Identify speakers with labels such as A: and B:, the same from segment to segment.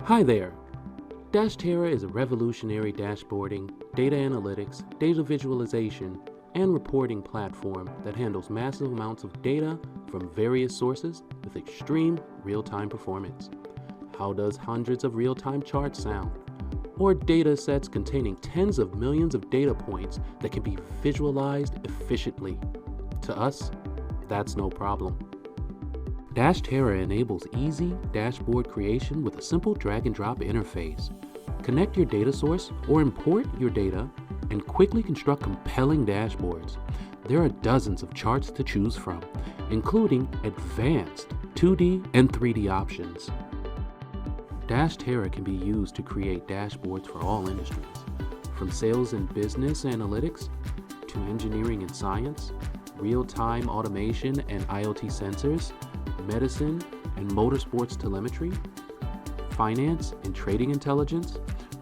A: Hi there. Dashtera is a revolutionary dashboarding, data analytics, data visualization, and reporting platform that handles massive amounts of data from various sources with extreme real-time performance. How does hundreds of real-time charts sound? Or data sets containing tens of millions of data points that can be visualized efficiently? To us, that's no problem. Dashtera enables easy dashboard creation with a simple drag-and-drop interface. Connect your data source or import your data and quickly construct compelling dashboards. There are dozens of charts to choose from, including advanced 2D and 3D options. Dashtera can be used to create dashboards for all industries, from sales and business analytics to engineering and science, real-time automation and IoT sensors, medicine and motorsports telemetry, finance and trading intelligence,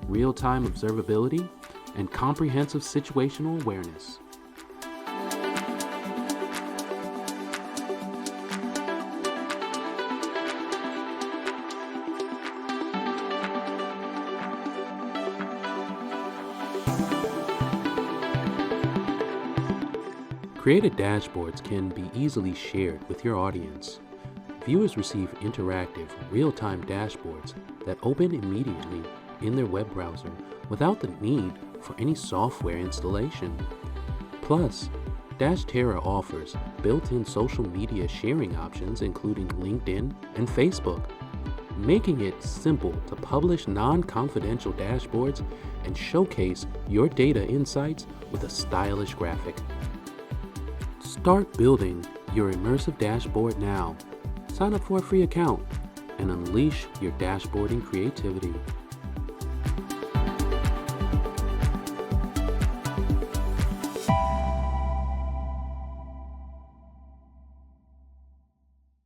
A: real-time observability, and comprehensive situational awareness. Created dashboards can be easily shared with your audience. Viewers receive interactive, real-time dashboards that open immediately in their web browser without the need for any software installation. Plus, Dashtera offers built-in social media sharing options including LinkedIn and Facebook, making it simple to publish non-confidential dashboards and showcase your data insights with a stylish graphic. Start building your immersive dashboard now. Sign up for a free account and unleash your dashboarding creativity.